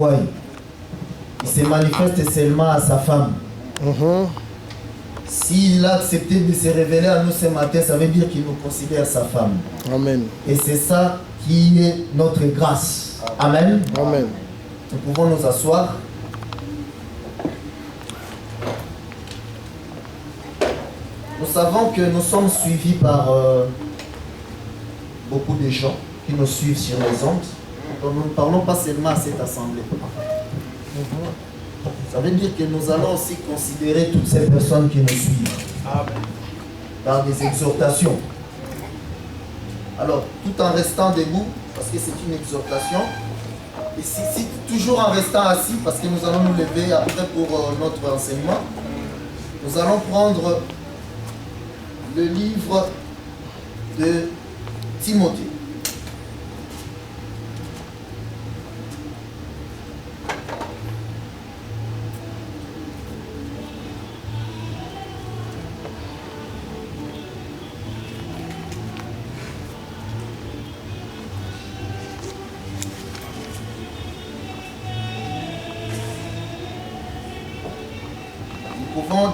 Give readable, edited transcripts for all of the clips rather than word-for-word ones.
Oui. Il se manifeste seulement à sa femme. S'il a accepté de se révéler à nous ce matin, ça veut dire qu'il nous considère sa femme. Amen. Et c'est ça qui est notre grâce. Amen. Amen. Nous pouvons nous asseoir. Nous savons que nous sommes suivis par beaucoup de gens qui nous suivent sur les ondes. Donc nous ne parlons pas seulement à cette assemblée. Ça veut dire que nous allons aussi considérer toutes ces personnes qui nous suivent. Amen. Par des exhortations. Alors, tout en restant debout, parce que c'est une exhortation, et si toujours en restant assis, parce que nous allons nous lever après pour notre enseignement, nous allons prendre le livre de Timothée. Nous pouvons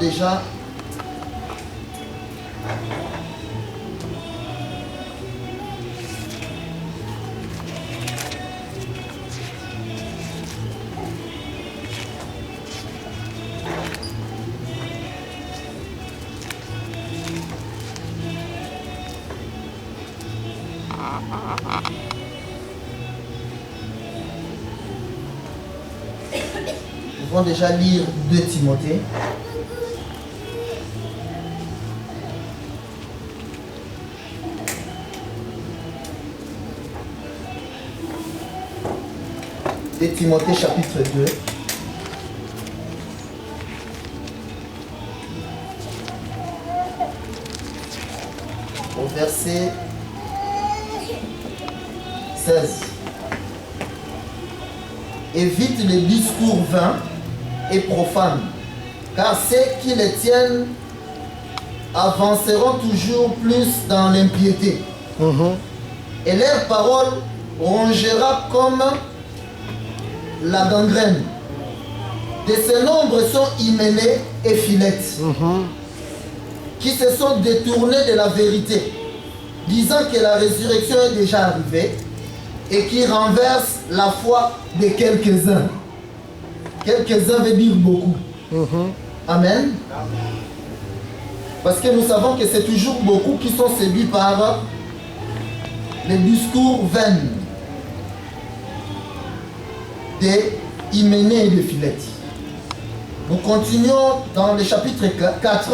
déjà lire 2 Timothée. De Timothée chapitre 2. Au verset 16. Évite les discours vains et profanes, car ceux qui les tiennent avanceront toujours plus dans l'impiété. Et leur parole rongera comme la gangrène. De ce nombre sont Hyménée et Philette, qui se sont détournés de la vérité, disant que la résurrection est déjà arrivée, et qui renversent la foi de quelques-uns. Quelques-uns veut dire beaucoup. Amen. Parce que nous savons que c'est toujours beaucoup qui sont séduits par les discours vains de Hyménée et de Philette. Nous continuons dans le chapitre 4.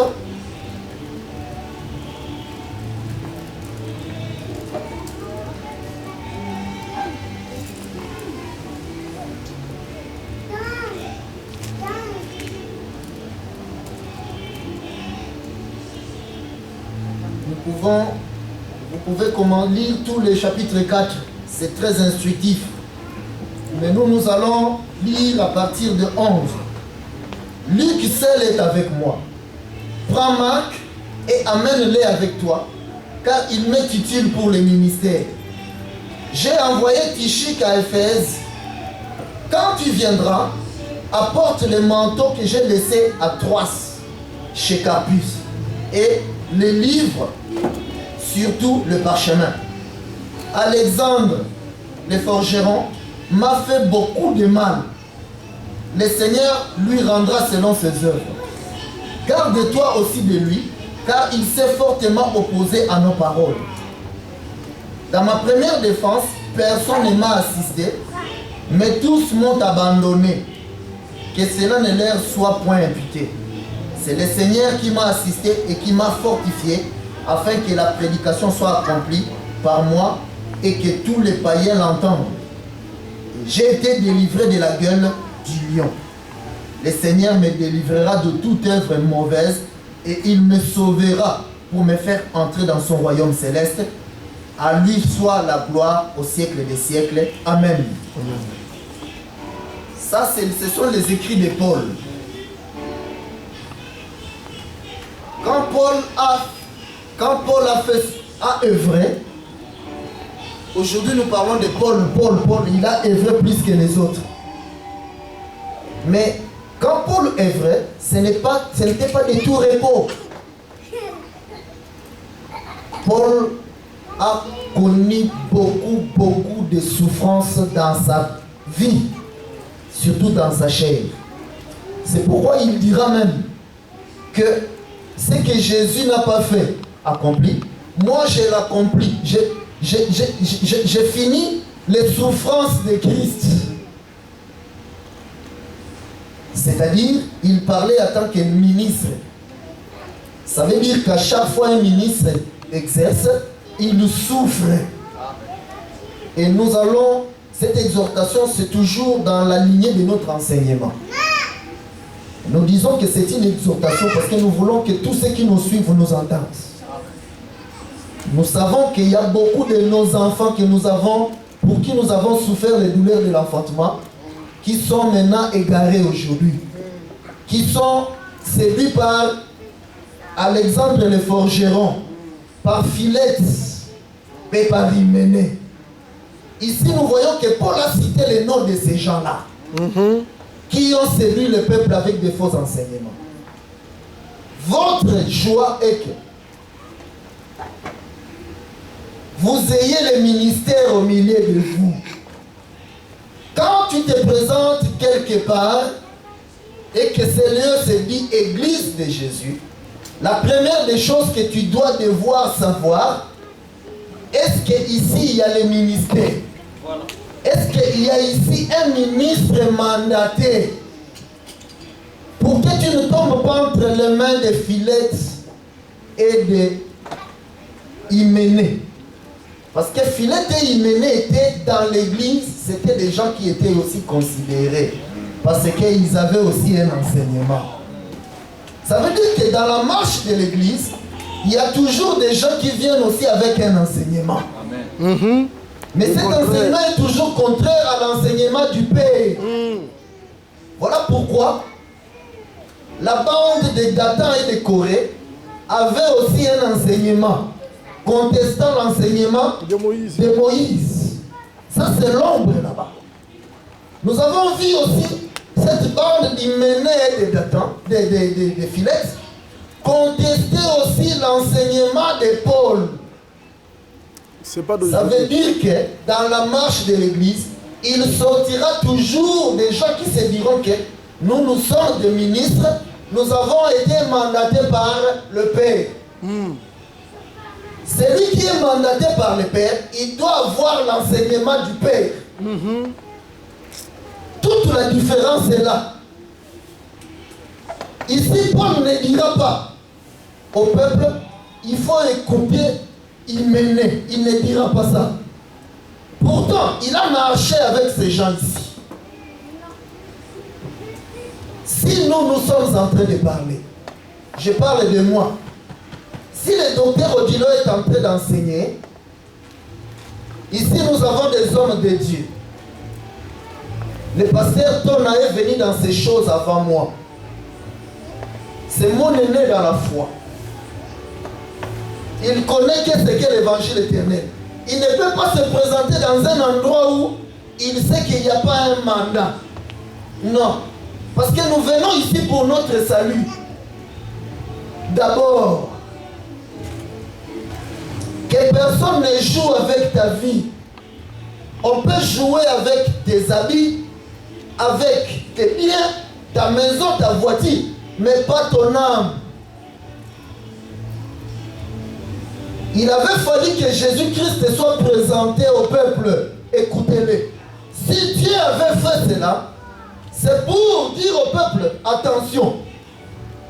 Vous pouvez lire tout le chapitre 4, c'est très instructif. Mais nous allons lire à partir de 11. Luc seul est avec moi. Prends Marc et amène-les avec toi, car il m'est utile pour le ministère. J'ai envoyé Tychique à Éphèse. Quand tu viendras, apporte le manteau que j'ai laissé à Troas, chez Carpus, et les livres, surtout le parchemin. Alexandre, le forgeron, m'a fait beaucoup de mal. Le Seigneur lui rendra selon ses œuvres. Garde-toi aussi de lui, car il s'est fortement opposé à nos paroles. Dans ma première défense, personne ne m'a assisté, mais tous m'ont abandonné. Que cela ne leur soit point imputé. C'est le Seigneur qui m'a assisté et qui m'a fortifié, afin que la prédication soit accomplie par moi et que tous les païens l'entendent. J'ai été délivré de la gueule du lion. Le Seigneur me délivrera de toute œuvre mauvaise et il me sauvera pour me faire entrer dans son royaume céleste. À lui soit la gloire au siècle des siècles. Amen. Ça, ce sont les écrits de Paul. Quand Paul a œuvré, aujourd'hui nous parlons de Paul, il a œuvré plus que les autres. Mais quand Paul est vrai, ce n'était pas du tout repos. Paul a connu beaucoup de souffrances dans sa vie, surtout dans sa chair. C'est pourquoi il dira même que ce que Jésus n'a pas fait, accompli, moi je l'ai accompli. J'ai fini les souffrances de Christ. C'est-à-dire, il parlait en tant que ministre. Ça veut dire qu'à chaque fois un ministre exerce, il souffre. Et nous allons, cette exhortation, c'est toujours dans la lignée de notre enseignement. Nous disons que c'est une exhortation parce que nous voulons que tous ceux qui nous suivent nous entendent. Nous savons qu'il y a beaucoup de nos enfants pour qui nous avons souffert les douleurs de l'enfantement, qui sont maintenant égarés aujourd'hui, qui sont séduits par, à l'exemple, les forgerons, par Philette et par Hyménée. Ici, nous voyons que Paul a cité les noms de ces gens-là, qui ont séduit le peuple avec des faux enseignements. Votre joie est que vous ayez le ministère au milieu de vous. Quand tu te présentes quelque part et que ce lieu se dit Église de Jésus, la première des choses que tu dois devoir savoir, est-ce qu'ici il y a le ministère? Voilà. Est-ce qu'il y a ici un ministre mandaté pour que tu ne tombes pas entre les mains de Philette et de Hyménée? Parce que Philette et Hyménée étaient dans l'église, c'était des gens qui étaient aussi considérés. Parce qu'ils avaient aussi un enseignement. Ça veut dire que dans la marche de l'église, il y a toujours des gens qui viennent aussi avec un enseignement. Amen. Mais cet enseignement est toujours contraire à l'enseignement du Père. Voilà pourquoi la bande de Dathan et de Corée avait aussi un enseignement contestant l'enseignement de Moïse. Ça, c'est l'ombre là-bas. Nous avons vu aussi cette bande d'Hyménée et de Dathan, de Philette, contester aussi l'enseignement de Paul. Ça veut dire que dans la marche de l'église, il sortira toujours des gens qui se diront que nous sommes des ministres, nous avons été mandatés par le Père. Celui qui est mandaté par le Père, il doit avoir l'enseignement du Père. Toute la différence est là. Ici, Paul ne dira pas au peuple, il faut écouter Hyménée. Il ne dira pas ça. Pourtant, il a marché avec ces gens ici. Si nous sommes en train de parler, je parle de moi. Si le docteur Odilo est en train d'enseigner, ici nous avons des hommes de Dieu. Le pasteur Tona est venu dans ces choses avant moi. C'est mon aîné dans la foi. Il connaît qu'est-ce qu'est l'évangile éternel. Il ne peut pas se présenter dans un endroit où il sait qu'il n'y a pas un mandat. Non. Parce que nous venons ici pour notre salut. D'abord, que personne ne joue avec ta vie. On peut jouer avec tes habits, avec tes biens, ta maison, ta voiture, mais pas ton âme. Il avait fallu que Jésus-Christ soit présenté au peuple. Écoutez-le. Si Dieu avait fait cela, c'est pour dire au peuple, attention,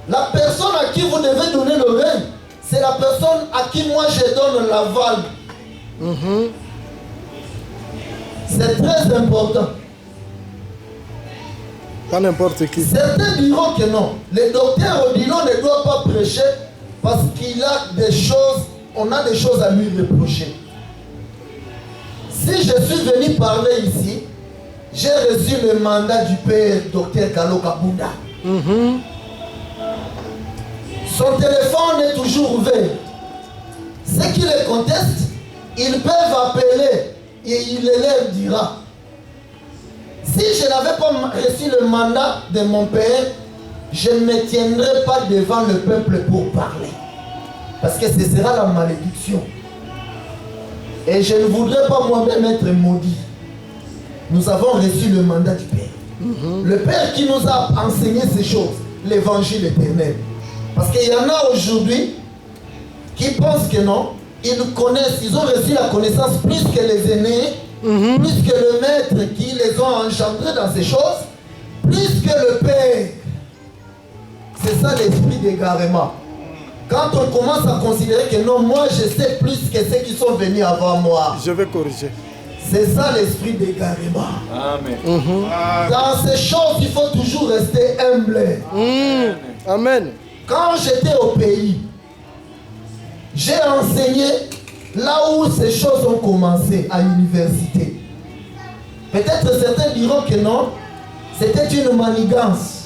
la personne à qui vous devez donner l'oreille, c'est la personne à qui moi je donne l'aval. C'est très important. Pas n'importe qui. Certains diront que non. Le docteur Odilo ne doit pas prêcher parce qu'il a des choses, on a des choses à lui reprocher. Si je suis venu parler ici, j'ai reçu le mandat du père docteur Kaloka Bouddha. Son téléphone est toujours ouvert. Ceux qui le contestent, ils peuvent appeler et il leur dira. Si je n'avais pas reçu le mandat de mon Père, je ne me tiendrais pas devant le peuple pour parler. Parce que ce sera la malédiction. Et je ne voudrais pas moi-même être maudit. Nous avons reçu le mandat du Père. Le Père qui nous a enseigné ces choses, l'évangile éternel. Parce qu'il y en a aujourd'hui qui pensent que non, ils connaissent, ils ont reçu la connaissance plus que les aînés, plus que le maître qui les ont engendrés dans ces choses, plus que le Père. C'est ça l'esprit d'égarement. Quand on commence à considérer que non, moi je sais plus que ceux qui sont venus avant moi. Je vais corriger. C'est ça l'esprit d'égarement. Amen. Dans ces choses, il faut toujours rester humble. Amen. Quand j'étais au pays, j'ai enseigné là où ces choses ont commencé, à l'université. Peut-être certains diront que non, c'était une manigance.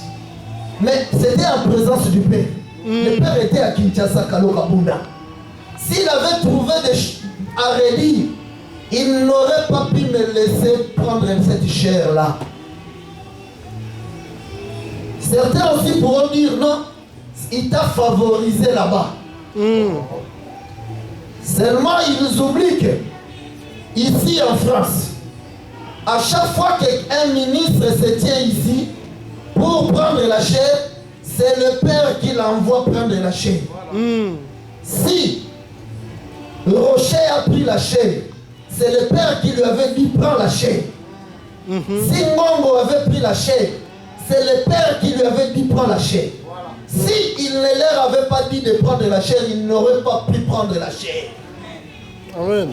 Mais c'était en présence du Père. Le Père était à Kinshasa, Kalokabunda. S'il avait trouvé à redire, il n'aurait pas pu me laisser prendre cette chair-là. Certains aussi pourront dire non, il t'a favorisé là-bas. Seulement, ils oublient que, ici en France, à chaque fois qu'un ministre se tient ici pour prendre la chair, c'est le Père qui l'envoie prendre la chair. Si Rocher a pris la chair, c'est le Père qui lui avait dit prends la chair. Si Mongo avait pris la chair, c'est le Père qui lui avait dit prends la chair. Si il ne leur avait pas dit de prendre la chair, il n'aurait pas pu prendre la chair. Amen.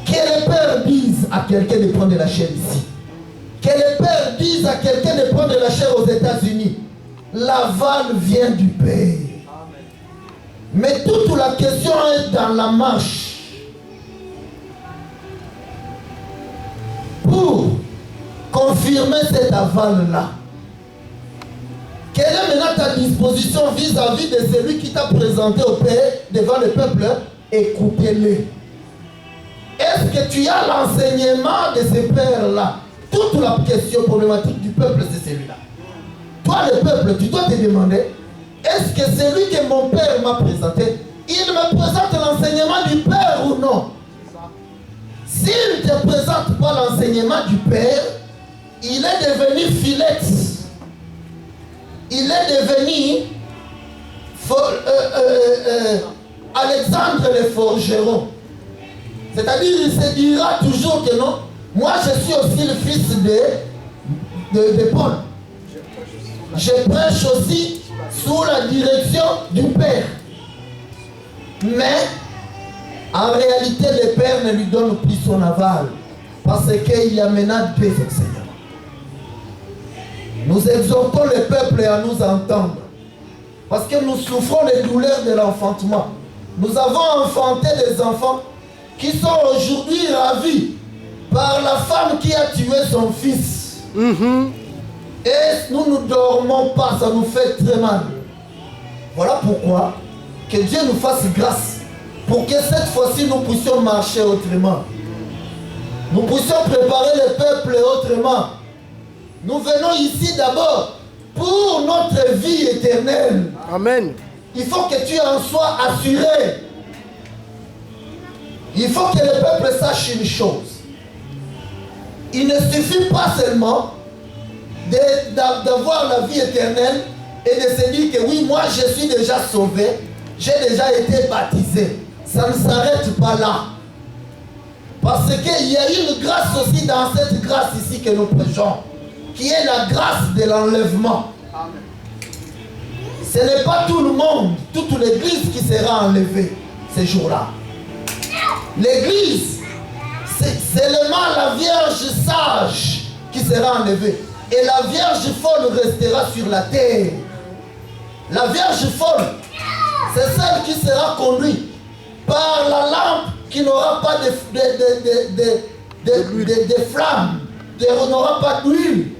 Que le Père dise à quelqu'un de prendre la chair ici. Que le Père dise à quelqu'un de prendre la chair aux États-Unis. L'aval vient du Père. Mais toute la question est dans la marche. Pour confirmer cet aval-là, quelle est maintenant ta disposition vis-à-vis de celui qui t'a présenté au Père devant le peuple? Écoutez-le. Est-ce que tu as l'enseignement de ce Père-là? Toute la question problématique du peuple, c'est celui-là. Toi, le peuple, tu dois te demander, est-ce que celui que mon Père m'a présenté, il me présente l'enseignement du Père ou non? S'il ne te présente pas l'enseignement du Père, il est devenu Philette. Il est devenu Alexandre le forgeron. C'est-à-dire, il se dira toujours que non, moi je suis aussi le fils de Paul. Je prêche aussi sous la direction du Père. Mais, en réalité, le Père ne lui donne plus son aval. Parce qu'il y a maintenant deux enseignements. Nous exhortons le peuple à nous entendre. Parce que nous souffrons les douleurs de l'enfantement. Nous avons enfanté des enfants qui sont aujourd'hui ravis par la femme qui a tué son fils. Et nous ne dormons pas, ça nous fait très mal. Voilà pourquoi que Dieu nous fasse grâce pour que cette fois-ci nous puissions marcher autrement. Nous puissions préparer le peuple autrement. Nous venons ici d'abord pour notre vie éternelle. Amen. Il faut que tu en sois assuré. Il faut que le peuple sache une chose. Il ne suffit pas seulement d'avoir la vie éternelle et de se dire que oui, moi je suis déjà sauvé, j'ai déjà été baptisé. Ça ne s'arrête pas là. Parce qu'il y a une grâce aussi dans cette grâce ici que nous prêchons, qui est la grâce de l'enlèvement. Ce n'est pas tout le monde, toute l'église qui sera enlevée ces jours-là. L'église, c'est seulement la Vierge sage qui sera enlevée. Et la Vierge folle restera sur la terre. La Vierge folle, c'est celle qui sera conduite par la lampe qui n'aura pas de flammes, n'aura pas d'huile.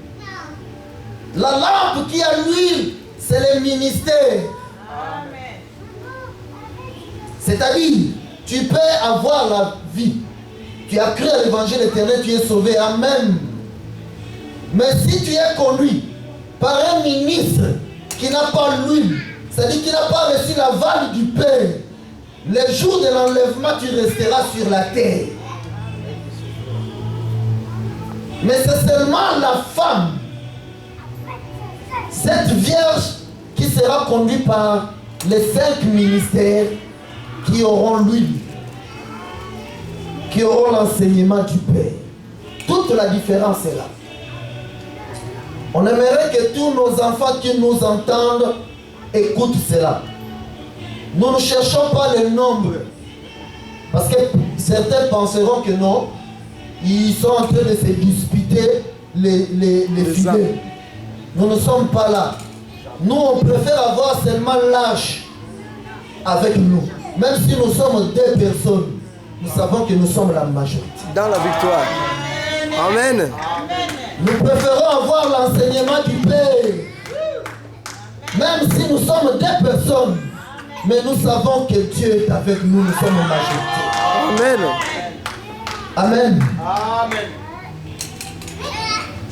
La lampe qui a l'huile, c'est le ministère. C'est-à-dire, tu peux avoir la vie. Tu as cru à l'évangile éternel, tu es sauvé. Amen. Mais si tu es conduit par un ministre qui n'a pas l'huile, c'est-à-dire qui n'a pas reçu l'aval du Père, les jours de l'enlèvement, tu resteras sur la terre. Mais c'est seulement la femme, cette vierge, qui sera conduite par les 5 ministères qui auront l'huile, qui auront l'enseignement du Père. Toute la différence est là. On aimerait que tous nos enfants qui nous entendent écoutent cela. Nous ne cherchons pas le nombre. Parce que certains penseront que non, ils sont en train de se disputer les fidèles. Nous ne sommes pas là. Nous, on préfère avoir seulement l'âge avec nous. Même si nous sommes 2 personnes, nous savons que nous sommes la majorité. Dans la victoire. Amen. Nous préférons avoir l'enseignement du Père. Même si nous sommes 2 personnes, mais nous savons que Dieu est avec nous, nous sommes en majorité. Amen. Amen. Amen.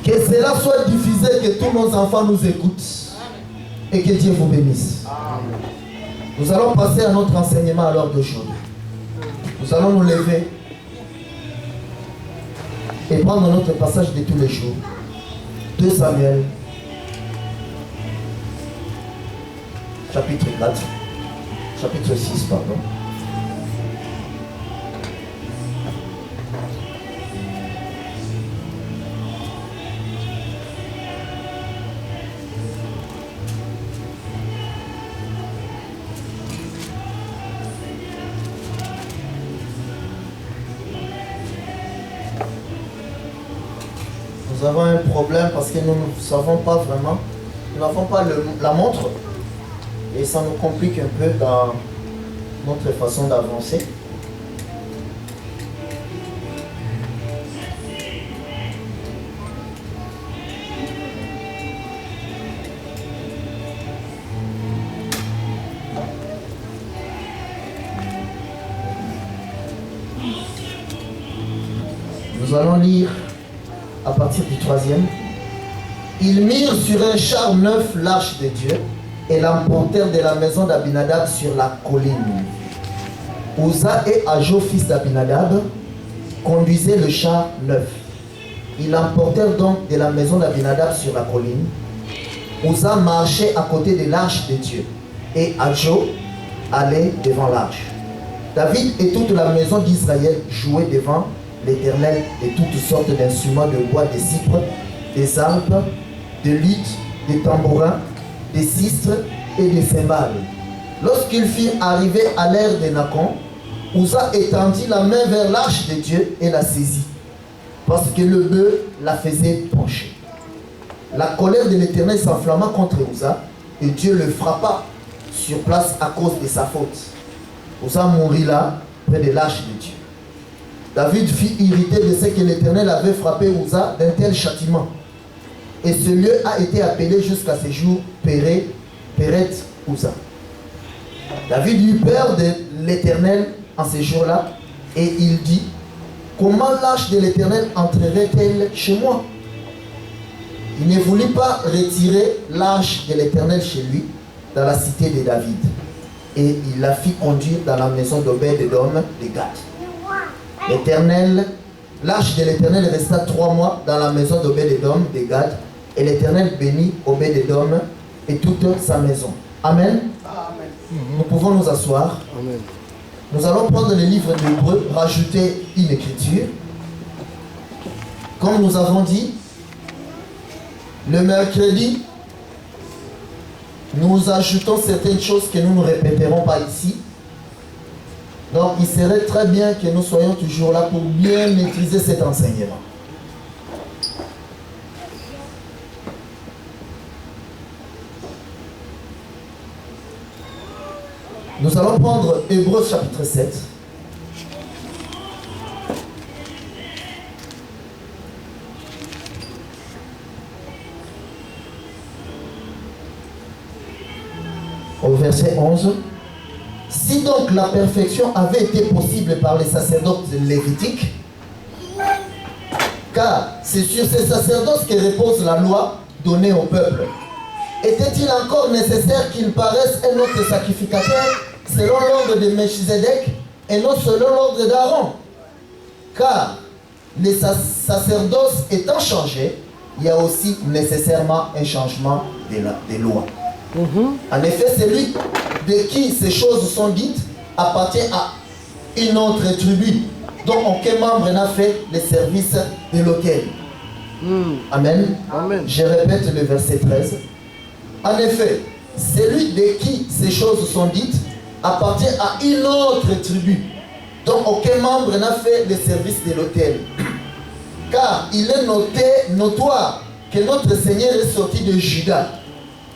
Que cela soit diffusé, que tous nos enfants nous écoutent. Et que Dieu vous bénisse. Amen. Nous allons passer à notre enseignement à l'heure d'aujourd'hui. Nous allons nous lever et prendre notre passage de tous les jours. 2 Samuel, chapitre 4, chapitre 6, pardon. Nous avons un problème parce que nous ne savons pas vraiment, nous n'avons pas la montre et ça nous complique un peu dans notre façon d'avancer. Nous allons lire à partir du 3e. Ils mirent sur un char neuf l'arche de Dieu et l'emportèrent de la maison d'Abinadab sur la colline. Uza et Ajo, fils d'Abinadab, conduisaient le char neuf. Ils l'emportèrent donc de la maison d'Abinadab sur la colline. Uza marchait à côté de l'arche de Dieu et Ajo allait devant l'arche. David et toute la maison d'Israël jouaient devant l'Éternel de toutes sortes d'instruments de bois, des cypres, des harpes, de luttes, des tambourins, des sistres et des cymbales. Lorsqu'ils firent arriver à l'ère de Nacon, Uza étendit la main vers l'arche de Dieu et la saisit, parce que le bœuf la faisait pencher. La colère de l'Éternel s'enflamma contre Uza, et Dieu le frappa sur place à cause de sa faute. Uza mourut là, près de l'arche de Dieu. David fut irrité de ce que l'Éternel avait frappé Uza d'un tel châtiment. Et ce lieu a été appelé jusqu'à ce jour Péret Uza. David eut peur de l'Éternel en ces jours-là, et il dit: comment l'arche de l'Éternel entrerait-elle chez moi? Il ne voulut pas retirer l'arche de l'Éternel chez lui, dans la cité de David. Et il la fit conduire dans la maison d'Obed-Édom de Gath. L'arche de l'Éternel resta 3 mois dans la maison d'Obed-Édom de Gath, et l'Éternel bénit Obed-Édom et toute sa maison. Amen. Amen. Nous pouvons nous asseoir. Amen. Nous allons prendre le livre d'Hébreux, rajouter une écriture. Comme nous avons dit, le mercredi, nous ajoutons certaines choses que nous ne répéterons pas ici. Donc il serait très bien que nous soyons toujours là pour bien maîtriser cet enseignement. Nous allons prendre Hébreux chapitre 7. Au verset 11. Si donc la perfection avait été possible par les sacerdotes lévitiques, Car c'est sur ces sacerdoces que repose la loi donnée au peuple. Était-il encore nécessaire qu'il paraisse un autre sacrificateur selon l'ordre de Melchizedek et non selon l'ordre d'Aaron? Car les sacerdoces étant changés, il y a aussi nécessairement un changement des lois. En effet, celui de qui ces choses sont dites appartient à une autre tribu dont aucun membre n'a fait le service de l'autel. Amen. Amen. Je répète le verset 13. En effet, celui de qui ces choses sont dites appartient à une autre tribu dont aucun membre n'a fait le service de l'autel. Car il est notoire que notre Seigneur est sorti de Juda,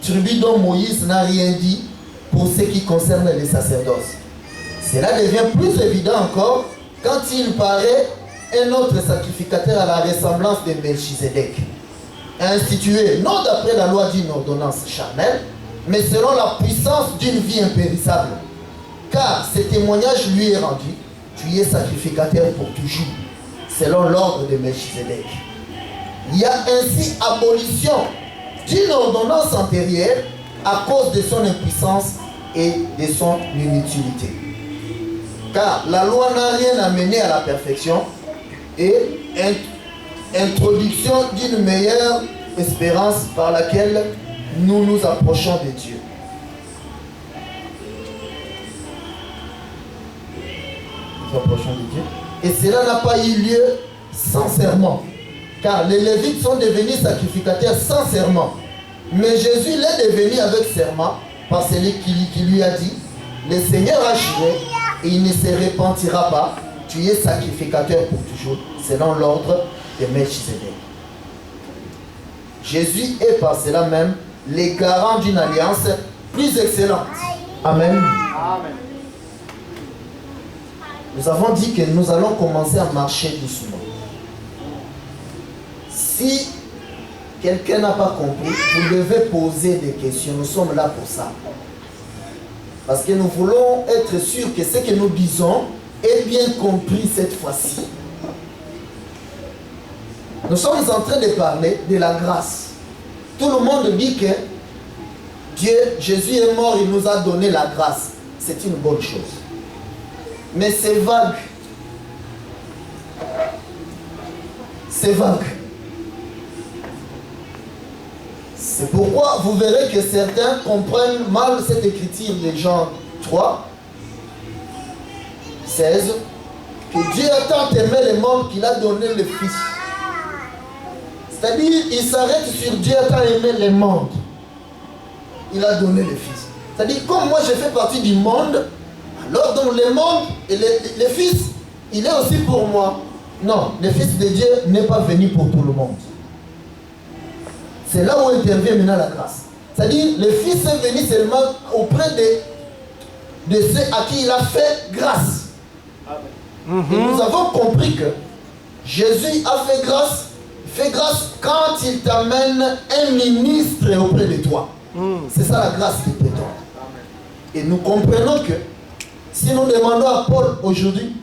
tribu dont Moïse n'a rien dit pour ce qui concerne les sacerdoces. Cela devient plus évident encore quand il paraît un autre sacrificateur à la ressemblance de Melchizedek, institué non d'après la loi d'une ordonnance charnelle, mais selon la puissance d'une vie impérissable. Car ce témoignage lui est rendu, tu es sacrificateur pour toujours, selon l'ordre de Melchizedek. Il y a ainsi abolition d'une ordonnance antérieure à cause de son impuissance et de son inutilité. Car la loi n'a rien amené à la perfection et introduction d'une meilleure espérance par laquelle nous nous approchons de Dieu. Nous approchons de Dieu. Et cela n'a pas eu lieu sans serment. Car les Lévites sont devenus sacrificateurs sans serment. Mais Jésus l'est devenu avec serment par celui qui lui a dit, le Seigneur a juré et il ne se repentira pas. Tu es sacrificateur pour toujours, selon l'ordre de Melchizedek. Jésus est par cela même les garants d'une alliance plus excellente. Amen. Amen. Nous avons dit que nous allons commencer à marcher doucement. Si quelqu'un n'a pas compris, vous devez poser des questions. Nous sommes là pour ça. Parce que nous voulons être sûrs que ce que nous disons est bien compris cette fois-ci. Nous sommes en train de parler de la grâce. Tout le monde dit que Dieu, Jésus est mort, il nous a donné la grâce. C'est une bonne chose. Mais c'est vague. C'est vague. C'est pourquoi vous verrez que certains comprennent mal cette écriture de Jean 3, 16, que Dieu a tant aimé le monde qu'il a donné le Fils. C'est-à-dire, il s'arrête sur Dieu a tant aimé le monde. Il a donné le Fils. C'est-à-dire, comme moi je fais partie du monde, alors donc le monde et le Fils, il est aussi pour moi. Non, le Fils de Dieu n'est pas venu pour tout le monde. C'est là où intervient maintenant la grâce. C'est-à-dire, le Fils est venu seulement auprès de ceux à qui il a fait grâce. Et nous avons compris que Jésus a fait grâce quand il t'amène un ministre auprès de toi. C'est ça la grâce qu'il prétend. Et nous comprenons que si nous demandons à Paul aujourd'hui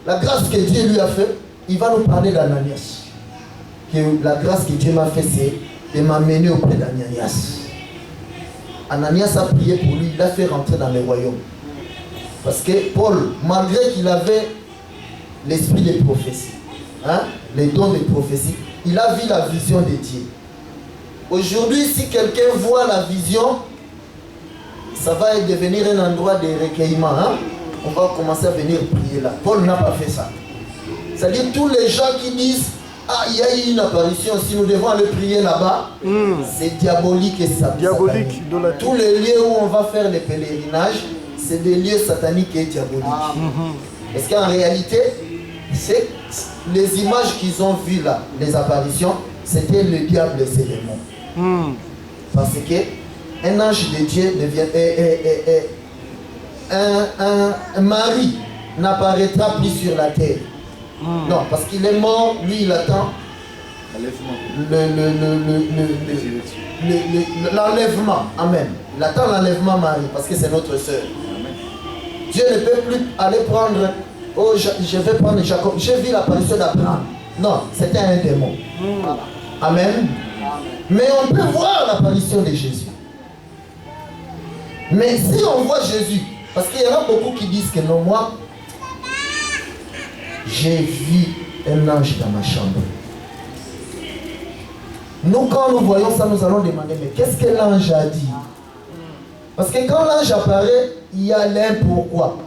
la grâce que Dieu lui a fait, il va nous parler d'Ananias. Que la grâce que Dieu m'a fait, c'est de m'amener auprès d'Ananias. Ananias a prié pour lui, il l'a fait rentrer dans le royaume. Parce que Paul, malgré qu'il avait l'esprit de prophétie, les dons de prophétie, il a vu la vision de Dieu. Aujourd'hui, si quelqu'un voit la vision, ça va devenir un endroit de recueillement. On va commencer à venir prier là. Paul n'a pas fait ça. C'est-à-dire tous les gens qui disent ah, il y a eu une apparition, si nous devons aller prier là-bas, c'est diabolique et satanique. Diabolique. Tous les lieux où on va faire les pèlerinages, c'est des lieux sataniques et diaboliques. Parce qu'en réalité, c'est les images qu'ils ont vues là, les apparitions, c'était le diable et ses démons. Parce que un ange de Dieu devient un mari n'apparaîtra plus sur la terre. Non, parce qu'il est mort, lui il attend l'enlèvement. Amen. Il attend l'enlèvement Marie, parce que c'est notre sœur. Dieu ne peut plus aller prendre, oh je vais prendre Jacob. J'ai vu l'apparition d'Abraham. Non, c'était un démon. Amen. Mais on peut voir l'apparition de Jésus. Mais si on voit Jésus, parce qu'il y en a beaucoup qui disent que non, moi, j'ai vu un ange dans ma chambre. Nous, quand nous voyons ça, nous allons demander, mais qu'est-ce que l'ange a dit? Parce que quand l'ange apparaît, il y a l'un pourquoi.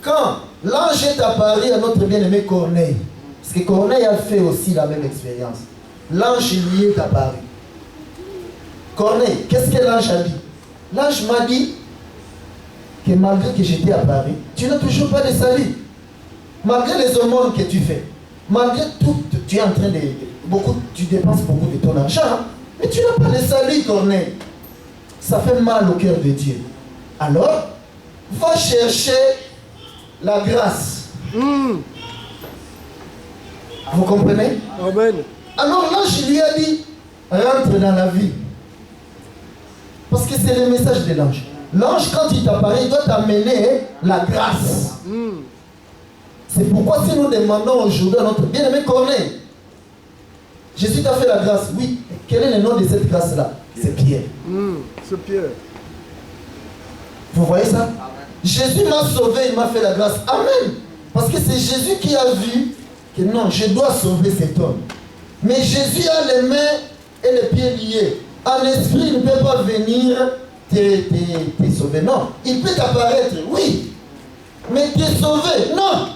Quand l'ange est apparu à notre bien-aimé Corneille, parce que Corneille a fait aussi la même expérience, l'ange lui est apparu. Corneille, qu'est-ce que l'ange a dit? L'ange m'a dit que malgré que j'étais apparu, tu n'as toujours pas de salut. Malgré les aumônes que tu fais, malgré tout, tu es en train de... tu dépenses beaucoup de ton argent, hein, mais tu n'as pas de salut, Corneille. Ça fait mal au cœur de Dieu. Alors, va chercher la grâce. Vous comprenez? Amen. Alors l'ange lui a dit, rentre dans la vie. Parce que c'est le message de l'ange. L'ange, quand il t'apparaît, il doit t'amener la grâce. C'est pourquoi si nous demandons aujourd'hui à notre bien-aimé Corneille, Jésus t'a fait la grâce, oui. Quel est le nom de cette grâce-là? C'est Pierre. C'est Pierre. Vous voyez ça? Jésus m'a sauvé, il m'a fait la grâce. Amen. Parce que c'est Jésus qui a vu que non, je dois sauver cet homme. Mais Jésus a les mains et les pieds liés. En esprit, il ne peut pas venir te sauver. Non. Il peut t'apparaître, oui. Mais te sauver, non.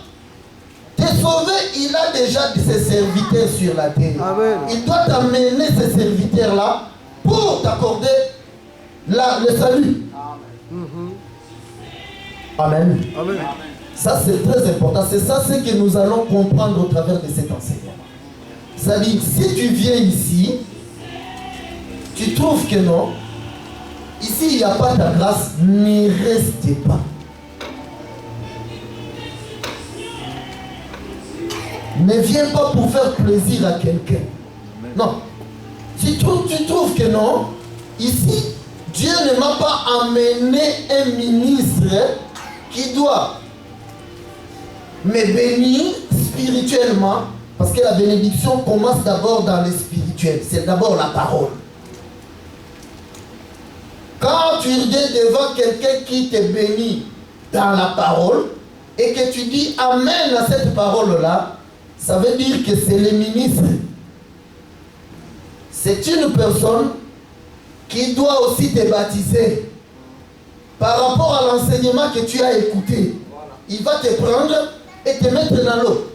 Te sauver, il a déjà ses serviteurs sur la terre. Amen. Il doit t'amener ces serviteurs-là pour t'accorder le salut. Amen. Amen. Ça, c'est très important. C'est ça ce que nous allons comprendre au travers de cet enseignement. C'est-à-dire, si tu viens ici, tu trouves que non, ici, il n'y a pas ta grâce, n'y restez pas. Ne viens pas pour faire plaisir à quelqu'un. Non. Si tu trouves que non, ici, Dieu ne m'a pas amené un ministre qui doit me bénir spirituellement, parce que la bénédiction commence d'abord dans le spirituel. C'est d'abord la parole. Quand tu viens devant quelqu'un qui te bénit dans la parole et que tu dis Amen à cette parole-là, ça veut dire que c'est le ministre. C'est une personne qui doit aussi te baptiser par rapport à l'enseignement que tu as écouté. Il va te prendre et te mettre dans l'eau.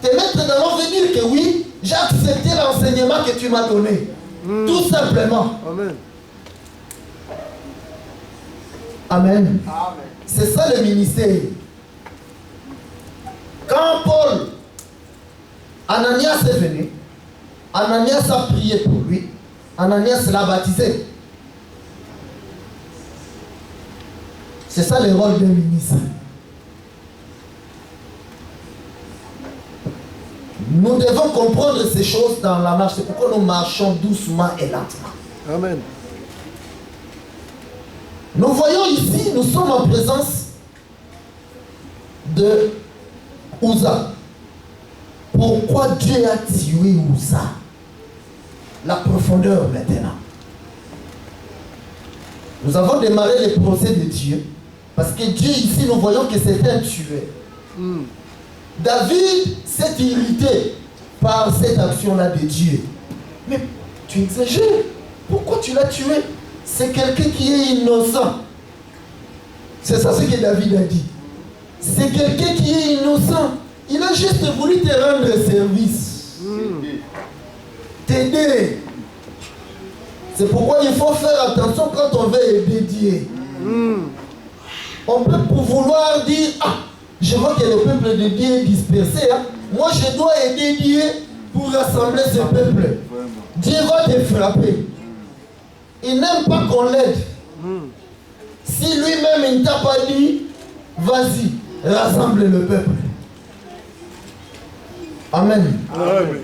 Te mettre dans l'eau veut dire que oui, j'ai accepté l'enseignement que tu m'as donné. Tout simplement. Amen. Amen. C'est ça le ministère. Quand Paul, Ananias est venu, Ananias a prié pour lui, Ananias l'a baptisé. C'est ça le rôle d'un ministre. Nous devons comprendre ces choses dans la marche. C'est pourquoi nous marchons doucement et lentement. Amen. Nous voyons ici, nous sommes en présence de Uza. Pourquoi Dieu a tué Uza? La profondeur maintenant. Nous avons démarré le procès de Dieu. Parce que Dieu ici, nous voyons que c'est un tueur. David s'est irrité par cette action-là de Dieu. Mais tu exagères. Pourquoi tu l'as tué? C'est quelqu'un qui est innocent. C'est ça ce que David a dit. C'est quelqu'un qui est innocent. Il a juste voulu te rendre service. T'aider. C'est pourquoi il faut faire attention quand on veut aider Dieu. On peut vouloir dire, ah, je vois que le peuple de Dieu est dispersé. Hein. Moi, je dois aider Dieu pour rassembler ce peuple. Dieu va te frapper. Il n'aime pas qu'on l'aide. Si lui-même il ne t'a pas dit, vas-y, rassemble le peuple. Amen. Amen.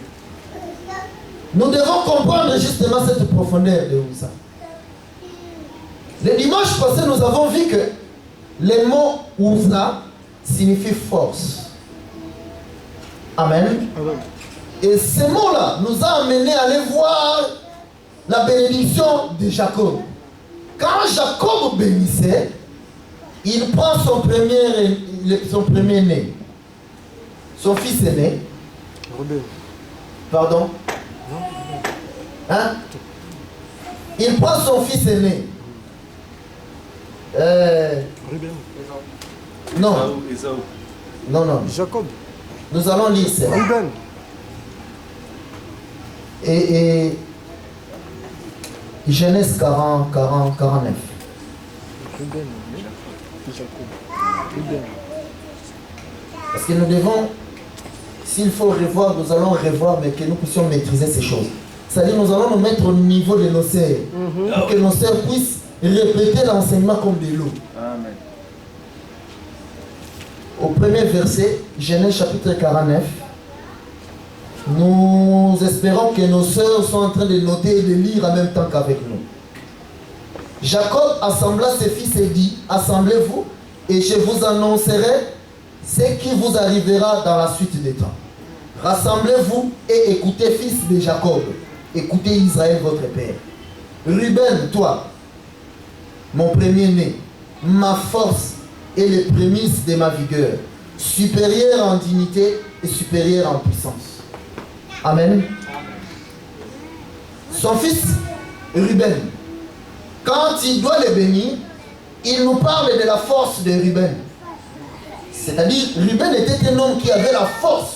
Nous devons comprendre justement cette profondeur de Uza. Le dimanche passé, nous avons vu que le mot Uza signifie force. Amen. Amen. Et ce mot-là nous a amené à aller voir la bénédiction de Jacob. Quand Jacob bénissait, il prend son premier né, son fils aîné. Pardon? Hein? Il prend son fils aîné. Non. Non. Jacob. Nous allons lire ça. Ruben. Et Genèse 49. Ruben. Jacob. Ruben. Parce que nous devons, s'il faut revoir, nous allons revoir, mais que nous puissions maîtriser ces choses. C'est-à-dire, nous allons nous mettre au niveau de nos sœurs, pour que nos sœurs puissent répéter l'enseignement comme de l'eau. Amen. Au premier verset, Genèse chapitre 49, nous espérons que nos sœurs sont en train de noter et de lire en même temps qu'avec nous. Jacob assembla ses fils et dit, assemblez-vous et je vous annoncerai ce qui vous arrivera dans la suite des temps. Rassemblez-vous et écoutez, fils de Jacob. Écoutez Israël, votre père. Ruben, toi, mon premier-né, ma force et les prémices de ma vigueur, supérieur en dignité et supérieur en puissance. Amen. Son fils, Ruben, quand il doit le bénir, il nous parle de la force de Ruben. C'est-à-dire, Ruben était un homme qui avait la force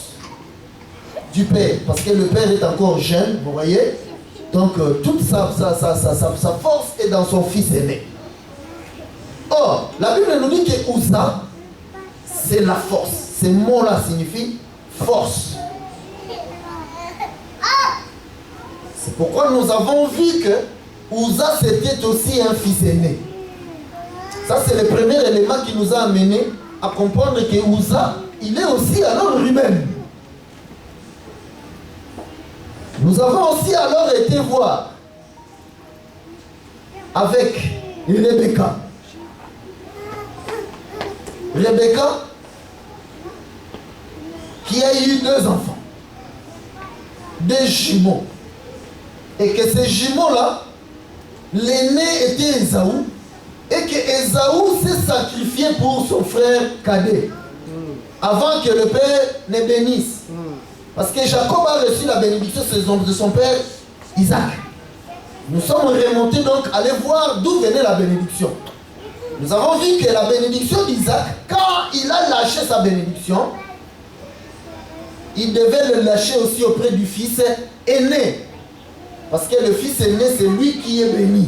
du père, parce que le père est encore jeune, vous voyez. Donc, toute sa force est dans son fils aîné. Or, la Bible nous dit que Uza, c'est la force. Ce mot-là signifie force. C'est pourquoi nous avons vu que Uza, c'était aussi un fils aîné. Ça, c'est le premier élément qui nous a amené à comprendre que Uza, il est aussi alors Ruben. Nous avons aussi alors été voir avec Rebecca. Rebecca, qui a eu 2 enfants, 2 jumeaux. Et que ces jumeaux-là, l'aîné était Ésaü, et que Ésaü s'est sacrifié pour son frère cadet, avant que le père ne bénisse. Parce que Jacob a reçu la bénédiction de son père Isaac. Nous sommes remontés donc à aller voir d'où venait la bénédiction. Nous avons vu que la bénédiction d'Isaac, quand il a lâché sa bénédiction, il devait le lâcher aussi auprès du fils aîné. Parce que le fils aîné, c'est lui qui est béni.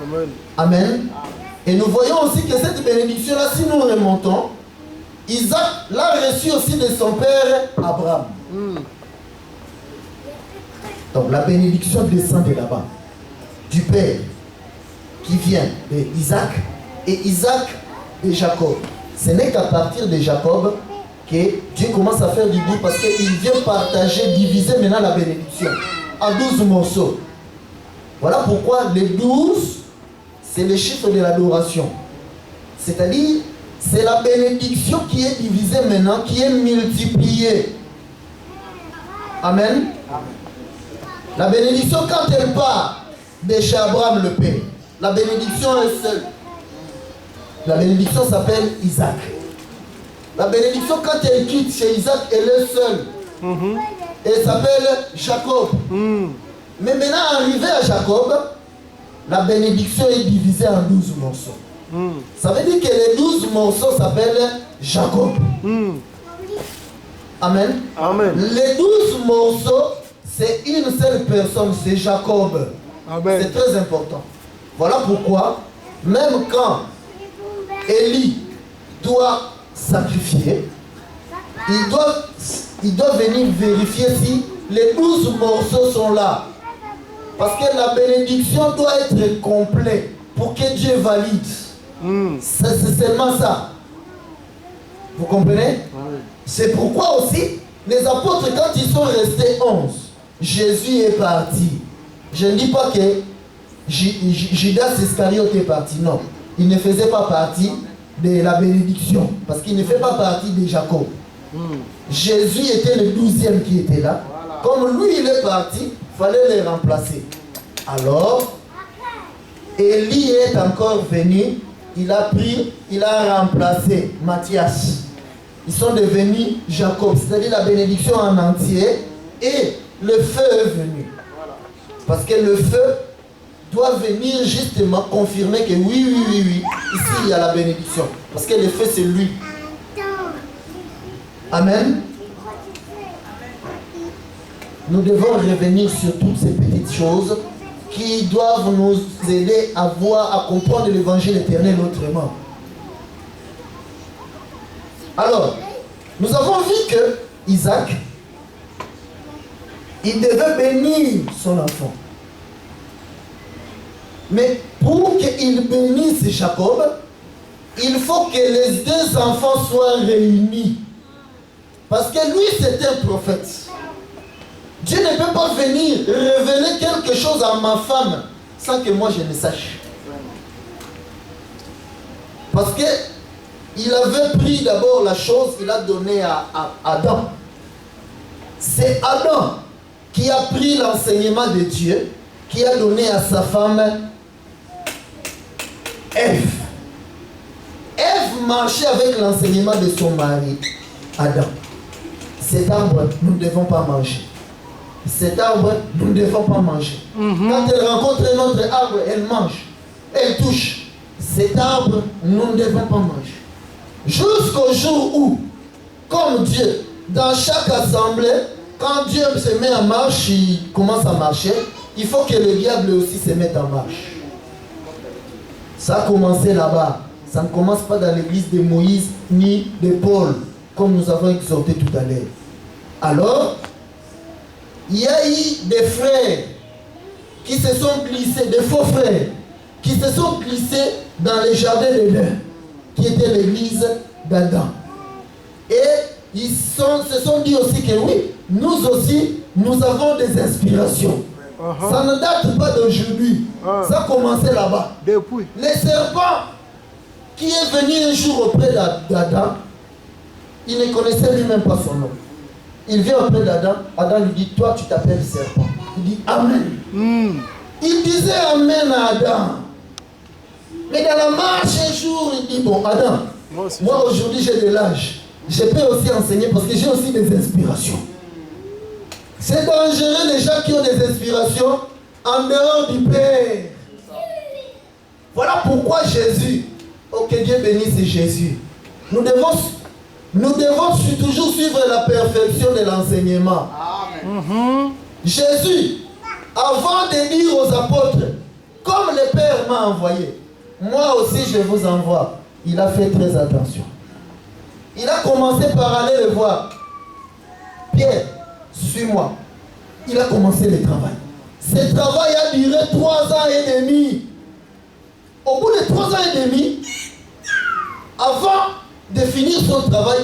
Amen. Amen. Et nous voyons aussi que cette bénédiction-là, si nous remontons, Isaac l'a reçu aussi de son père Abraham. Donc la bénédiction descend de là-bas, du père qui vient d'Isaac et Isaac de Jacob. Ce n'est qu'à partir de Jacob que Dieu commence à faire du bruit parce qu'il vient partager, diviser maintenant la bénédiction en 12 morceaux. Voilà pourquoi les 12, c'est le chiffre de l'adoration. C'est-à-dire, c'est la bénédiction qui est divisée maintenant, qui est multipliée. Amen. La bénédiction, quand elle part de chez Abraham le père, la bénédiction est seule. La bénédiction s'appelle Isaac. La bénédiction, quand elle quitte chez Isaac, elle est seule. Elle s'appelle Jacob. Mais maintenant, arrivé à Jacob, la bénédiction est divisée en 12 morceaux. Ça veut dire que les 12 morceaux s'appellent Jacob. Amen. Amen. Les 12 morceaux, c'est une seule personne, c'est Jacob. Amen. C'est très important. Voilà pourquoi, même quand Élie doit sacrifier, il doit venir vérifier si les 12 morceaux sont là. Parce que la bénédiction doit être complète pour que Dieu valide. C'est seulement ça. Vous comprenez? C'est pourquoi aussi, les apôtres, quand ils sont restés 11, Jésus est parti. Je ne dis pas que Judas Iscariote est parti, non. Il ne faisait pas partie de la bénédiction, parce qu'il ne fait pas partie de Jacob. Jésus était le 12e qui était là. Comme lui, il est parti, il fallait les remplacer. Alors, Élie est encore venu. Il a remplacé Matthias. Ils sont devenus Jacob, c'est-à-dire la bénédiction en entier. Et le feu est venu. Parce que le feu doit venir justement confirmer que oui, ici il y a la bénédiction. Parce que le feu c'est lui. Amen. Nous devons revenir sur toutes ces petites choses qui doivent nous aider à voir, à comprendre l'évangile éternel autrement. Alors, nous avons vu que Isaac, il devait bénir son enfant. Mais pour qu'il bénisse Jacob, il faut que les deux enfants soient réunis. Parce que lui, c'est un prophète. Dieu ne peut pas venir révéler quelque chose à ma femme sans que moi je ne sache. Parce que il avait pris d'abord la chose, il a donné à Adam. C'est Adam qui a pris l'enseignement de Dieu, qui a donné à sa femme Ève. Ève marchait avec l'enseignement de son mari, Adam. Cet arbre, nous ne devons pas manger. Cet arbre, nous ne devons pas manger. Quand elle rencontre un autre arbre, elle mange. Elle touche. Cet arbre, nous ne devons pas manger. Jusqu'au jour où, comme Dieu, dans chaque assemblée, quand Dieu se met en marche, il commence à marcher, il faut que le diable aussi se mette en marche. Ça a commencé là-bas. Ça ne commence pas dans l'église de Moïse ni de Paul, comme nous avons exhorté tout à l'heure. Alors, il y a eu des frères qui se sont glissés, des faux frères, qui se sont glissés dans les jardins d'Éden, qui était l'église d'Adam. Et ils se sont dit aussi que oui, nous aussi, nous avons des inspirations. Ça ne date pas d'aujourd'hui. Ça a commencé là-bas. Depuis. Le serpent qui est venu un jour auprès d'Adam, il ne connaissait lui-même pas son nom. Il vient auprès d'Adam, Adam lui dit, toi tu t'appelles serpent. Il dit Amen. Il disait Amen à Adam. Mais dans la marche un jour, il dit, bon Adam, moi aujourd'hui j'ai de l'âge. Je peux aussi enseigner parce que j'ai aussi des inspirations. C'est dangereux les gens qui ont des inspirations en dehors du Père. Voilà pourquoi Jésus, oh que Dieu bénisse Jésus, nous devons toujours suivre la perfection de l'enseignement. Jésus, avant de dire aux apôtres, comme le Père m'a envoyé, moi aussi je vous envoie. Il a fait très attention. Il a commencé par aller le voir. Pierre, suis-moi. Il a commencé le travail. Ce travail a duré 3 ans et demi. Au bout de 3 ans et demi, avant de finir son travail,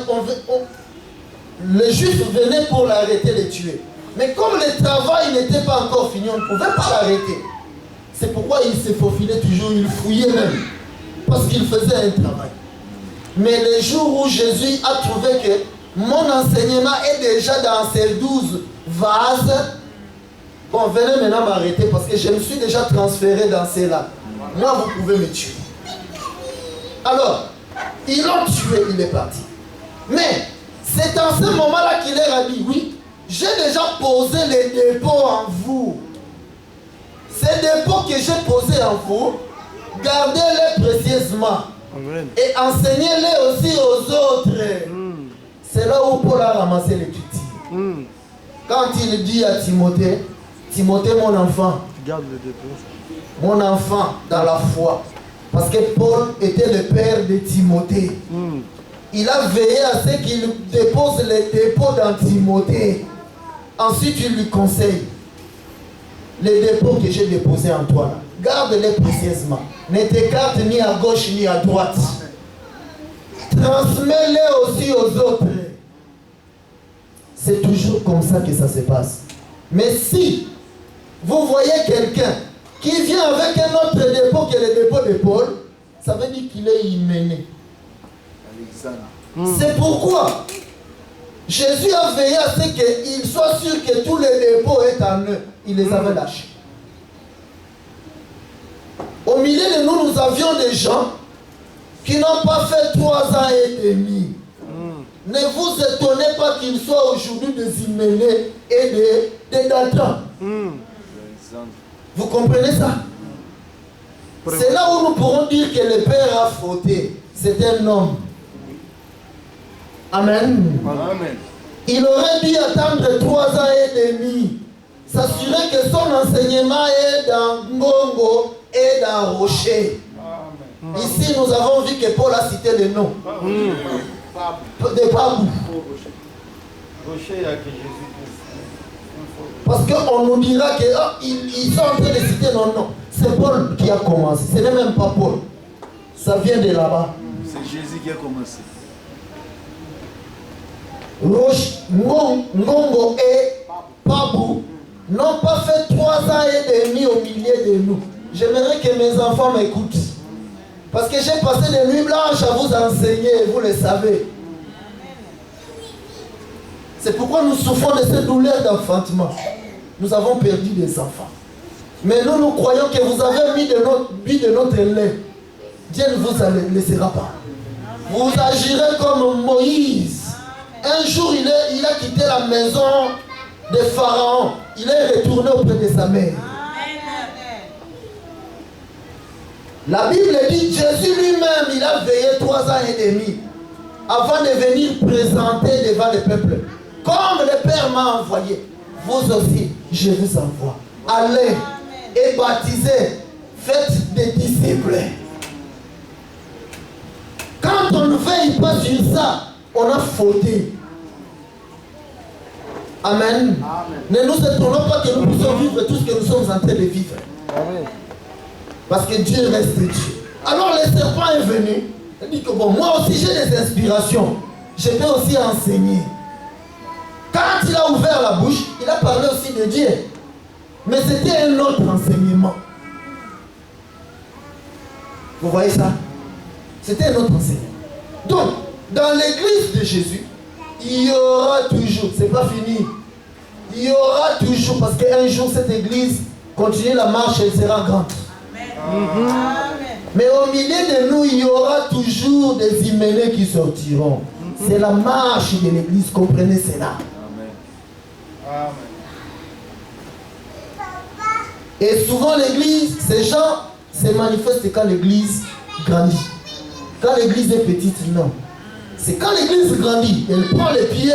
les Juifs venaient pour l'arrêter, le tuer. Mais comme le travail n'était pas encore fini, on ne pouvait pas l'arrêter. C'est pourquoi il se faufilait toujours, il fouillait même. Parce qu'il faisait un travail. Mais le jour où Jésus a trouvé que mon enseignement est déjà dans ces 12 vases, bon, venez maintenant m'arrêter parce que je me suis déjà transféré dans ceux-là. Moi, vous pouvez me tuer. Alors, ils l'ont tué, il est parti. Mais, c'est en ce moment-là qu'il leur a dit, oui, j'ai déjà posé les dépôts en vous. Ces dépôts que j'ai posés en vous, gardez-les précieusement. Amen. Et enseignez-les aussi aux autres. C'est là où Paul a ramassé les outils. Quand il dit à Timothée, Timothée mon enfant, garde le dépôt. Mon enfant dans la foi. Parce que Paul était le père de Timothée. Il a veillé à ce qu'il dépose les dépôts dans Timothée. Ensuite, il lui conseille. Les dépôts que j'ai déposés en toi, garde-les précieusement. Ne t'écarte ni à gauche ni à droite. Transmets-les aussi aux autres. C'est toujours comme ça que ça se passe. Mais si vous voyez quelqu'un qui vient avec un autre dépôt que le dépôt de Paul, ça veut dire qu'il est hyménée. C'est pourquoi Jésus a veillé à ce qu'il soit sûr que tous les dépôts étaient en eux. Il les avait lâchés. Au milieu de nous, nous avions des gens qui n'ont pas fait 3 ans et demi. Ne vous étonnez pas qu'ils soient aujourd'hui des Hyménées et des Datans. Vous comprenez ça? C'est là où nous pourrons dire que le Père a fauté. C'est un homme. Amen. Amen. Il aurait dû attendre 3 ans et demi. S'assurer que son enseignement est dans Ngongo et dans Rocher. Amen. Ici, nous avons vu que Paul a cité les noms. De Babou. Rocher, il y a que Jésus-Christ. Parce qu'on nous dira qu'ils sont en train de citer nos noms. C'est Paul qui a commencé. Ce n'est même pas Paul. Ça vient de là-bas. C'est Jésus qui a commencé. Roche, Ngongo et Babou n'ont pas fait 3 ans et demi au milieu de nous. J'aimerais que mes enfants m'écoutent. Parce que j'ai passé des nuits blanches à vous enseigner, vous le savez. C'est pourquoi nous souffrons de cette douleur d'enfantement. Nous avons perdu des enfants. Mais nous croyons que vous avez mis de notre lait. Dieu ne vous laissera pas. Vous agirez comme Moïse. Un jour, il a quitté la maison de Pharaon. Il est retourné auprès de sa mère. La Bible dit Jésus lui-même, il a veillé 3 ans et demi avant de venir présenter devant le peuple. Comme le Père m'a envoyé, vous aussi, je vous envoie. Allez et baptisez, faites des disciples. Quand on ne veille pas sur ça, on a fauté. Amen. Ne nous étonnons pas que nous puissions vivre tout ce que nous sommes en train de vivre. Amen. Parce que Dieu reste Dieu. Alors le serpent est venu. Il dit que bon, moi aussi j'ai des inspirations. Je peux aussi enseigner. Quand il a ouvert la bouche, il a parlé aussi de Dieu. Mais c'était un autre enseignement. Vous voyez ça? C'était un autre enseignement. Donc, dans l'église de Jésus, il y aura toujours, c'est pas fini, il y aura toujours, parce qu'un jour cette église continue la marche, elle sera grande. Amen. Mais au milieu de nous, il y aura toujours des Hyménées qui sortiront. C'est la marche de l'église, comprenez cela. Amen. Et souvent l'église, ces gens se manifestent quand l'église grandit. Quand l'église est petite, non. C'est quand l'église grandit, elle prend les pieds,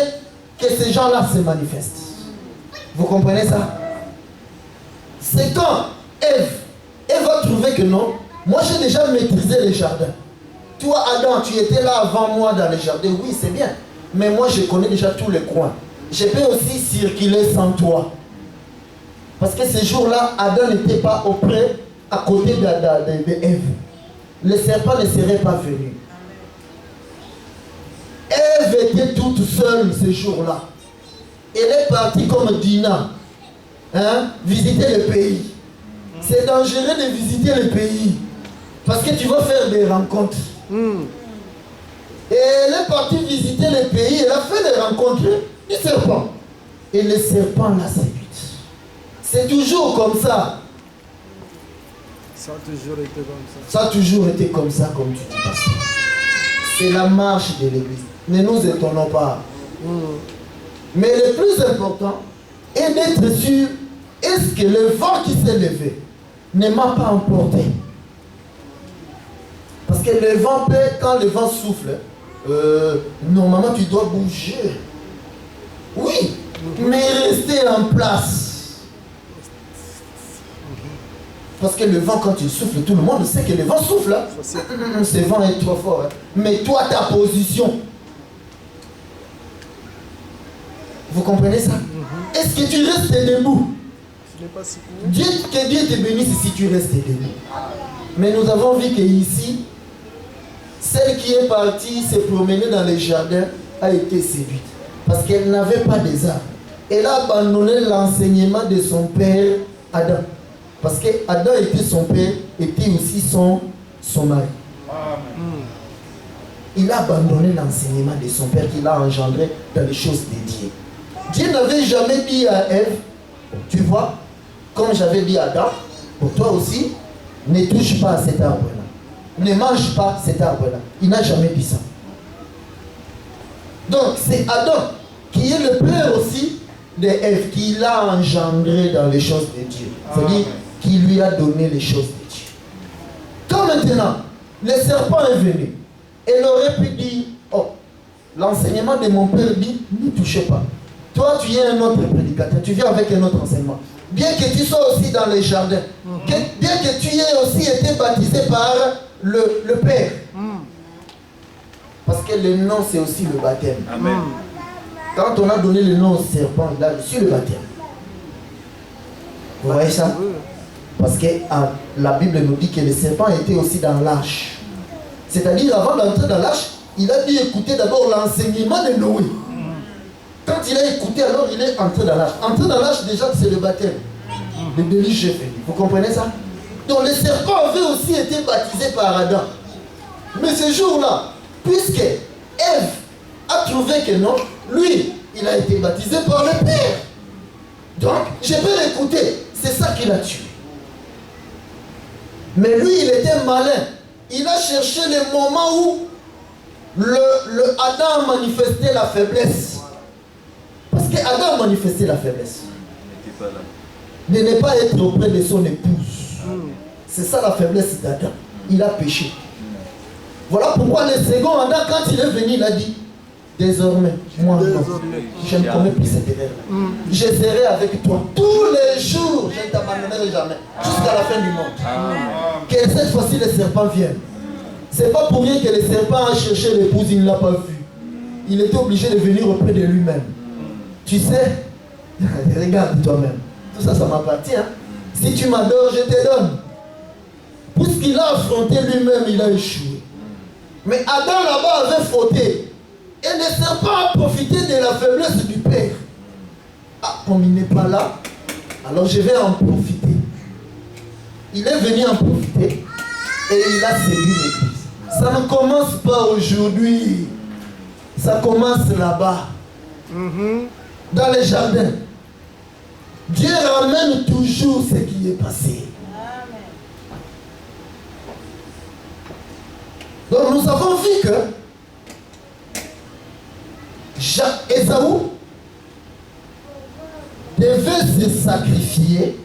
que ces gens-là se manifestent. Vous comprenez ça? C'est quand Ève va trouver que non, moi j'ai déjà maîtrisé les jardins. Toi Adam, tu étais là avant moi dans les jardins, oui c'est bien. Mais moi je connais déjà tous les coins. Je peux aussi circuler sans toi. Parce que ce jour-là, Adam n'était pas à côté d'Ève. Le serpent ne serait pas venu. Ève était toute seule ce jour-là. Elle est partie comme Dina, visiter le pays. C'est dangereux de visiter le pays. Parce que tu vas faire des rencontres. Et elle est partie visiter le pays. Elle a fait des rencontres du serpent. Et le serpent l'a séduite. C'est toujours comme ça. Ça a toujours été comme ça. Ça a toujours été comme ça, comme tu dis. C'est la marche de l'église. Ne nous étonnons pas. Mais le plus important est d'être sûr, est-ce que le vent qui s'est levé ne m'a pas emporté? Parce que le vent peut, quand le vent souffle, normalement tu dois bouger. Oui, mais rester en place. Parce que le vent, quand il souffle, tout le monde sait que le vent souffle. Ce vent est trop fort. Mais toi, ta position. Vous comprenez ça? Est-ce que tu restes debout? Que Dieu te bénisse si tu restes debout. Mais nous avons vu qu'ici, celle qui est partie se promener dans les jardins a été séduite. Parce qu'elle n'avait pas des arbres. Elle a abandonné l'enseignement de son père Adam. Parce que Adam était son père, était aussi son mari. il a abandonné l'enseignement de son père qu'il a engendré dans les choses de Dieu. Dieu n'avait jamais dit à Ève, tu vois, comme j'avais dit à Adam, pour toi aussi, ne touche pas à cet arbre-là. Ne mange pas cet arbre-là. Il n'a jamais dit ça. Donc c'est Adam qui est le père aussi de Ève, qui l'a engendré dans les choses de Dieu. C'est-à-dire qui lui a donné les choses de Dieu. Quand maintenant, le serpent est venu, elle aurait pu dire, oh, l'enseignement de mon père dit, ne touchez pas. Toi, tu es un autre prédicateur, tu viens avec un autre enseignement. Bien que tu sois aussi dans les jardins, bien que tu aies aussi été baptisé par le Père. Parce que le nom, c'est aussi le baptême. Amen. Quand on a donné le nom au serpent, il a reçu le baptême. Vous voyez ça? Parce que la Bible nous dit que le serpent était aussi dans l'arche. C'est-à-dire, avant d'entrer dans l'arche, il a dû écouter d'abord l'enseignement de Noé. Quand il a écouté, alors il est entré dans l'arche. Entrer dans l'arche, déjà, c'est le baptême. Le délit j'ai fait. Vous comprenez ça? Donc le serpent avait aussi été baptisé par Adam. Mais ce jour-là, puisque Ève a trouvé que non, lui, il a été baptisé par le Père. Donc, je peux l'écouter. C'est ça qui l'a tué. Mais lui, il était malin. Il a cherché le moment où Adam a manifesté la faiblesse. Parce que Adam a manifesté la faiblesse. De ne pas être auprès de son épouse. C'est ça la faiblesse d'Adam. Il a péché. Voilà pourquoi le second Adam, quand il est venu, il a dit, désormais, moi non, je ne commets plus cette erreur. Je serai avec toi tous les jours. Je ne t'abandonnerai jamais. Jusqu'à la fin du monde. Que cette fois-ci le serpent vienne. C'est pas pour rien que le serpent a cherché l'épouse, il ne l'a pas vue. Il était obligé de venir auprès de lui-même. Tu sais, regarde toi-même. Tout ça, ça m'appartient. Hein? Si tu m'adores, je te donne. Puisqu'il a affronté lui-même, il a échoué. Mais Adam là-bas avait fauté. Et le serpent a profité de la faiblesse du Père. Ah, comme il n'est pas là, alors je vais en profiter. Il est venu en profiter et il a séduit l'église. Ça ne commence pas aujourd'hui. Ça commence là-bas. Dans les jardins. Dieu ramène toujours ce qui est passé. Donc nous avons vu que Ésaü devait se sacrifier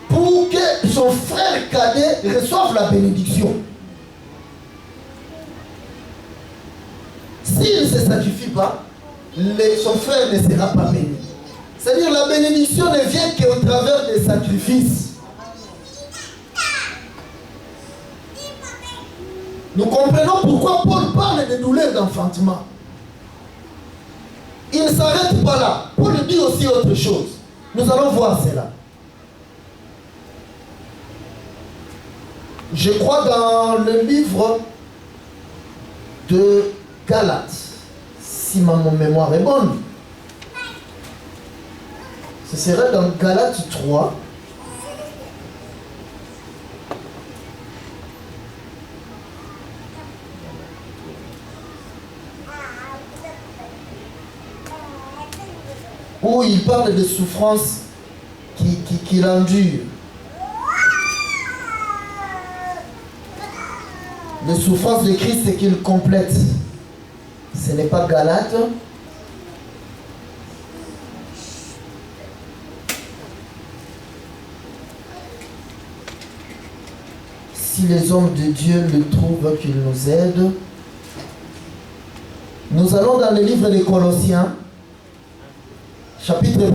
pour que son frère cadet reçoive la bénédiction. S'il ne se sacrifie pas, son frère ne sera pas béni. C'est-à-dire la bénédiction ne vient qu'au travers des sacrifices. Nous comprenons pourquoi Paul parle de douleur d'enfantement. Il ne s'arrête pas là. Paul dit aussi autre chose. Nous allons voir cela. Je crois dans le livre de Galates, si ma mémoire est bonne. Ce serait dans Galates 3. Où il parle des souffrances qu'il endure. Les souffrances de Christ, c'est qu'il complète. Ce n'est pas Galates. Si les hommes de Dieu le trouvent, qu'ils nous aident. Nous allons dans le livre des Colossiens, chapitre